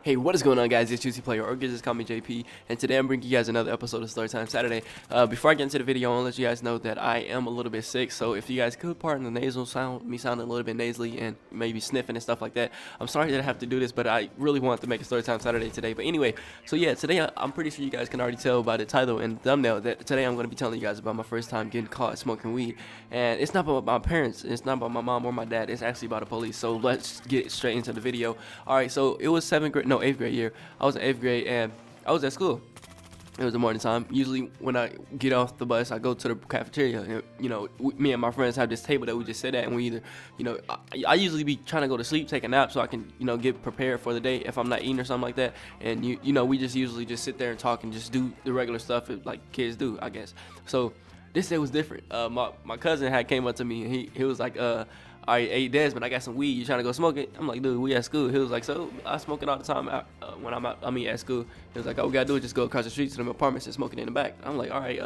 Hey, what is going on, guys? It's Juicy Player, or just call me JP, and today I'm bringing you guys another episode of Storytime Saturday. Before I get into the video, I want to let you guys know that I am a little bit sick, so if you guys could pardon the nasal sound, me sounding a little bit nasally and maybe sniffing and stuff like that, I'm sorry that I have to do this, but I really want to make a Storytime Saturday today. But anyway, so yeah, today I'm pretty sure you guys can already tell by the title and thumbnail that today I'm going to be telling you guys about my first time getting caught smoking weed. And it's not about my parents, it's not about my mom or my dad, it's actually about the police. So let's get straight into the video. Alright, so it was 8th grade year. I was in 8th grade and I was at school. It was the morning time. Usually when I get off the bus, I go to the cafeteria. And, you know, me and my friends have this table that we just sit at, and we either, you know, I usually be trying to go to sleep, take a nap, so I can, you know, get prepared for the day if I'm not eating or something like that. And you know, we just usually just sit there and talk and just do the regular stuff like kids do, I guess. So this day was different. My cousin had came up to me and he was like, all right, hey Desmond, I got some weed. You trying to go smoke it? I'm like, dude, we at school. He was like, so I smoke it all the time when I'm out. I mean, at school. He was like, all we gotta do is just go across the street to them apartments and smoke it in the back. I'm like, all right.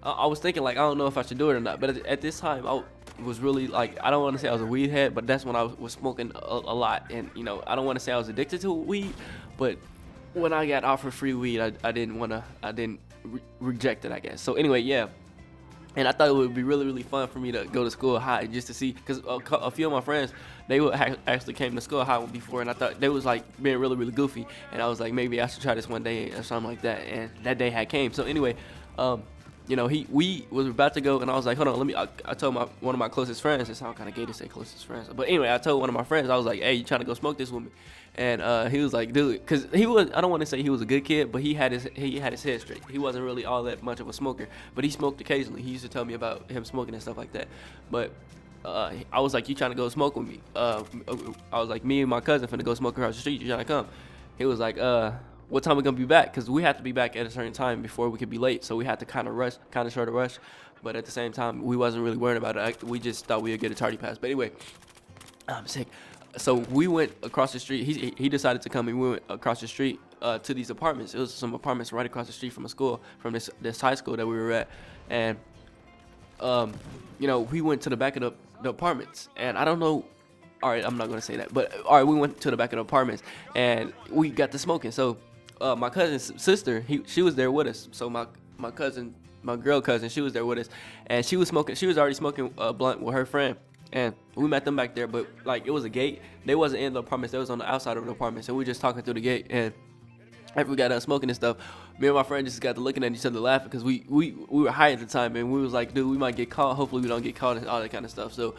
I was thinking like, I don't know if I should do it or not. But at this time, I was really like, I don't want to say I was a weed head, but that's when I was smoking a lot. And you know, I don't want to say I was addicted to weed, but when I got offered free weed, I didn't reject it, I guess. So anyway, yeah. And I thought it would be really, really fun for me to go to school high just to see, because a few of my friends, they would actually came to school high before, and I thought they was like being really, really goofy. And I was like, maybe I should try this one day or something like that. And that day had came. So anyway, you know, we was about to go, and I was like, hold on, I told one of my closest friends. It sounds kind of gay to say closest friends, but anyway, I told one of my friends, I was like, hey, you trying to go smoke this with me? And he was like, dude, because he was, I don't want to say he was a good kid, but he had his head straight. He wasn't really all that much of a smoker, but he smoked occasionally. He used to tell me about him smoking and stuff like that. But I was like, you trying to go smoke with me? I was like, me and my cousin finna go smoke across the street. You trying to come? He was like, what time we gonna be back? Because we have to be back at a certain time before we could be late. So we had to kind of sort of rush. But at the same time, we wasn't really worried about it. We just thought we would get a tardy pass. But anyway, I'm sick. So we went across the street. He decided to come, and we went across the street to these apartments. It was some apartments right across the street from a school, from this high school that we were at. And you know, we went to the back of the apartments, and I don't know. All right, I'm not gonna say that, but all right, we went to the back of the apartments, and we got to smoking. So my cousin's sister, she was there with us. So my cousin, my girl cousin, she was there with us, and she was smoking. She was already smoking a blunt with her friend. And we met them back there, but like it was a gate. They wasn't in the apartments. They was on the outside of the apartment. So we were just talking through the gate. And after we got done smoking and stuff, me and my friend just got to looking at each other laughing because we were high at the time, and we was like, dude, we might get caught. Hopefully we don't get caught and all that kind of stuff. So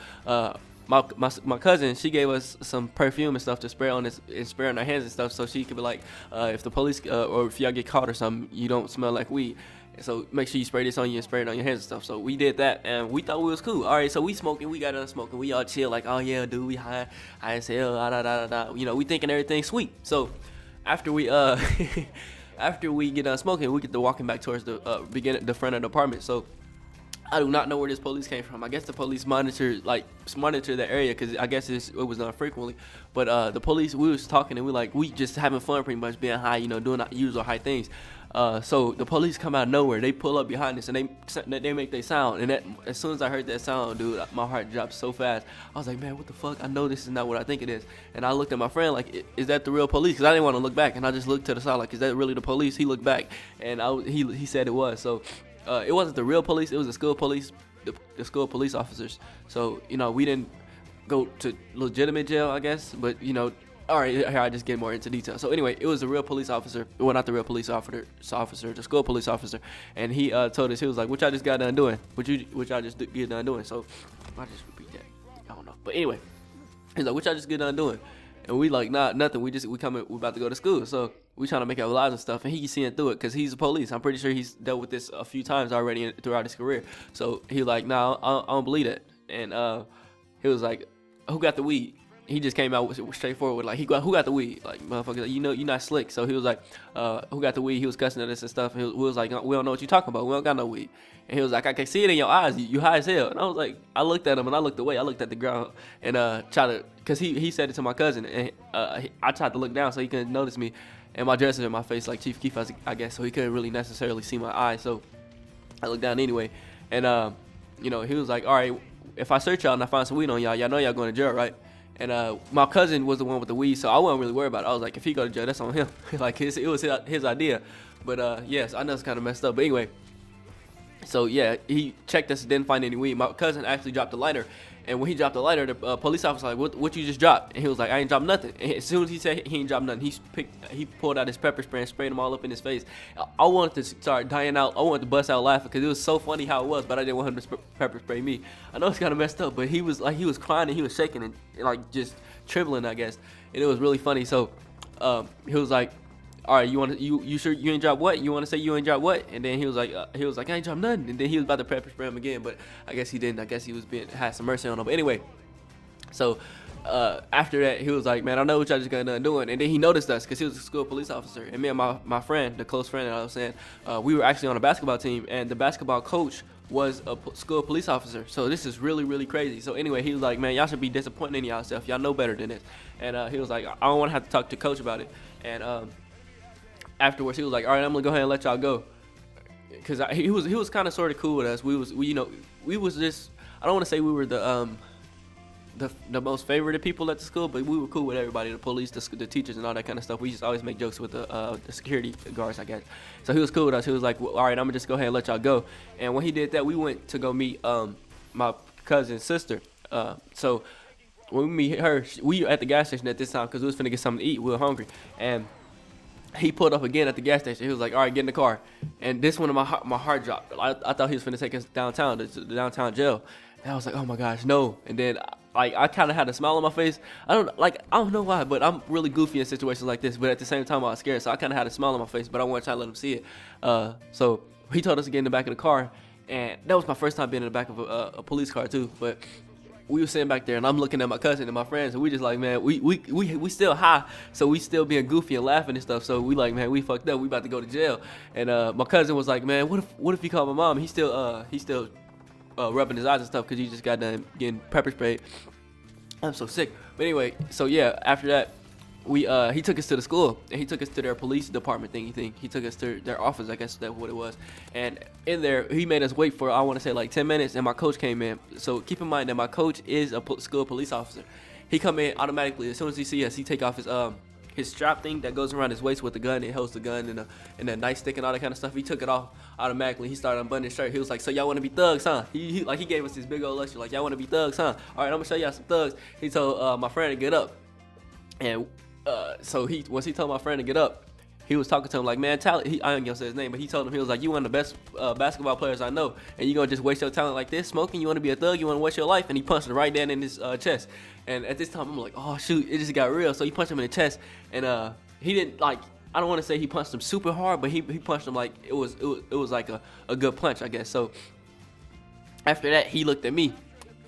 my cousin, she gave us some perfume and stuff to spray on this and spray on our hands and stuff, so she could be like, if the police or if y'all get caught or something, you don't smell like weed. So make sure you spray this on you and spray it on your hands and stuff. So we did that, and we thought we was cool. All right, so we smoking, we got done smoking, we all chill like, oh yeah, dude, we high as hell, You know, we thinking everything's sweet. So after we after we get done smoking, we get to walking back towards the front of the apartment. So I do not know where this police came from. I guess the police monitor the area because I guess it was done frequently. But the police, we was talking and we just having fun, pretty much being high, you know, doing our usual high things. So the police come out of nowhere. They pull up behind us and they make their sound. And as soon as I heard that sound, dude, my heart dropped so fast. I was like, man, what the fuck? I know this is not what I think it is. And I looked at my friend like, is that the real police? Because I didn't want to look back. And I just looked to the side like, is that really the police? He looked back and he said it was. So it wasn't the real police. It was the school police, the school police officers. So, you know, we didn't go to legitimate jail, I guess. But, you know, all right, here I just get more into detail. So anyway, it was a real police officer. Well, not the real police officer, the school police officer. And he told us, he was like, what y'all just got done doing? What y'all just get done doing? So I just repeat that. I don't know. But anyway, he's like, what y'all just get done doing? And we like, nah, nothing. We about to go to school. So we trying to make our lives and stuff. And he's seeing through it because he's a police. I'm pretty sure he's dealt with this a few times already throughout his career. So he like, nah, I don't believe that. And he was like, who got the weed? He just came out straightforward with like, who got the weed? Like, motherfucker, you know, you're not slick. So he was like, who got the weed? He was cussing at us and stuff. And we was like, we don't know what you're talking about. We don't got no weed. And he was like, I can see it in your eyes. You high as hell. And I was like, I looked at him and I looked away. I looked at the ground and tried to, because he said it to my cousin. And I tried to look down so he couldn't notice me. And my dress is in my face like Chief Keef, I guess. So he couldn't really necessarily see my eyes. So I looked down anyway. And, you know, he was like, all right, if I search y'all and I find some weed on y'all know y'all going to jail, right? And my cousin was the one with the weed, so I wasn't really worried about it. I was like, if he go to jail, that's on him. Like it was his idea. But yes, I know it's kind of messed up. But anyway, so yeah, he checked us, didn't find any weed. My cousin actually dropped a lighter, and when he dropped the lighter, the police officer was like, what you just dropped? And he was like, I ain't dropped nothing. And as soon as he said he ain't dropped nothing, he pulled out his pepper spray and sprayed them all up in his face. I wanted to start dying out. I wanted to bust out laughing because it was so funny how it was, but I didn't want him to pepper spray me. I know it's kind of messed up, but he was crying and he was shaking and like just trembling, I guess, and it was really funny. So he was like, all right, you sure you ain't dropped what? You want to say you ain't dropped what? And then he was like, I ain't dropped nothing. And then he was about to pepper spray him again, but I guess he didn't. I guess he was had some mercy on him. But anyway, so after that, he was like, man, I know what y'all just got done doing. And then he noticed us because he was a school police officer. And me and my friend, the close friend that I was saying, we were actually on a basketball team, and the basketball coach was a school police officer. So this is really, really crazy. So anyway, he was like, man, y'all should be disappointed in yourself. Y'all know better than this. And he was like, I don't want to have to talk to coach about it. And afterwards, he was like, all right, I'm gonna go ahead and let y'all go, because he was kind of sort of cool with us. We was just, I don't want to say we were the most favorite people at the school, but we were cool with everybody, the police, the teachers, and all that kind of stuff. We just always make jokes with the security guards, I guess. So he was cool with us. He was like, well, all right, I'm gonna just go ahead and let y'all go. And when he did that, we went to go meet my cousin's sister. So when we meet her, we were at the gas station at this time because we was finna get something to eat. We were hungry, and he pulled up again at the gas station. He was like, all right, get in the car. And this one, my heart dropped. I thought he was finna take us downtown, to the downtown jail. And I was like, oh my gosh, no. And then I kind of had a smile on my face. I don't know why, but I'm really goofy in situations like this. But at the same time, I was scared, so I kind of had a smile on my face. But I wanted to try to let him see it. So he told us to get in the back of the car, and that was my first time being in the back of a police car too. But we were sitting back there, and I'm looking at my cousin and my friends, and we just like, man, we still high, so we still being goofy and laughing and stuff. So we like, man, we fucked up. We about to go to jail. And my cousin was like, man, what if he called my mom? He's still rubbing his eyes and stuff because he just got done getting pepper sprayed. I'm so sick. But anyway, so yeah, after that, he took us to the school, and he took us to their police department thing. He took us to their office, I guess that's what it was. And in there, he made us wait for, I want to say like 10 minutes, and my coach came in. So keep in mind that my coach is a school police officer. He come in automatically as soon as he see us. He take off his strap thing that goes around his waist with the gun. It holds the gun and the nightstick and all that kind of stuff. He took it off automatically. He started unbuttoning his shirt. He was like, so y'all want to be thugs, huh? He gave us this big old lecture, like, y'all want to be thugs, huh? All right, I'm gonna show y'all some thugs. He told my friend to get up, and so once he told my friend to get up, he was talking to him like, man, talent. I ain't gonna say his name, but he told him, he was like, you one of the best basketball players I know, and you gonna just waste your talent like this, smoking? You want to be a thug? You want to waste your life? And he punched him right down in his chest. And at this time, I'm like, oh shoot, it just got real. So he punched him in the chest, and he didn't like. I don't want to say he punched him super hard, but he punched him like it was like a good punch, I guess. So after that, he looked at me,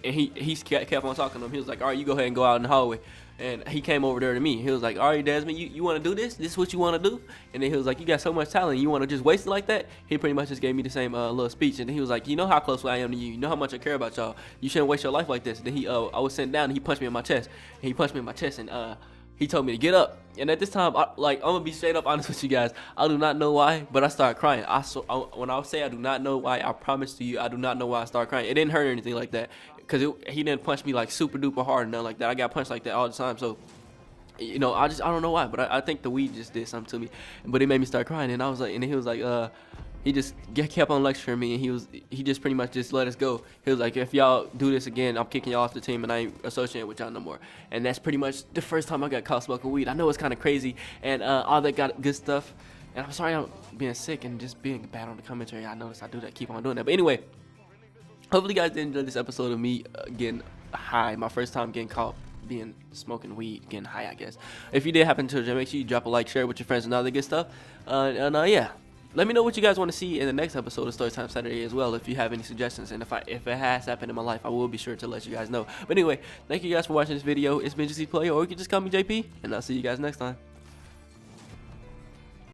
and he kept on talking to him. He was like, all right, you go ahead and go out in the hallway. And he came over there to me. He was like, all right, Desmond, you want to do this? This is what you want to do? And then he was like, you got so much talent. You want to just waste it like that? He pretty much just gave me the same little speech. And then he was like, you know how close I am to you. You know how much I care about y'all. You shouldn't waste your life like this. And then I was sitting down, and he punched me in my chest. And he punched me in my chest, and he told me to get up. And at this time, I'm going to be straight up honest with you guys. I do not know why, but I started crying. When I say I do not know why, I promise to you, I do not know why I started crying. It didn't hurt or anything like that, because he didn't punch me like super duper hard and nothing like that. I got punched like that all the time. So, you know, I don't know why, but I think the weed just did something to me. But it made me start crying, and I was like, and he was like, he just kept on lecturing me, and he just pretty much just let us go. He was like, if y'all do this again, I'm kicking y'all off the team, and I ain't associating with y'all no more. And that's pretty much the first time I got caught smoking weed. I know it's kind of crazy, and all that got good stuff. And I'm sorry I'm being sick and just being bad on the commentary. I noticed I do that, keep on doing that. But anyway, hopefully you guys did enjoy this episode of me getting high. My first time getting caught smoking weed, getting high, I guess. If you did happen to enjoy, make sure you drop a like, share it with your friends, and all that good stuff. Yeah, let me know what you guys want to see in the next episode of Storytime Saturday as well, if you have any suggestions. And if it has happened in my life, I will be sure to let you guys know. But anyway, thank you guys for watching this video. It's been HeyJuicey Player, or you can just call me JP, and I'll see you guys next time.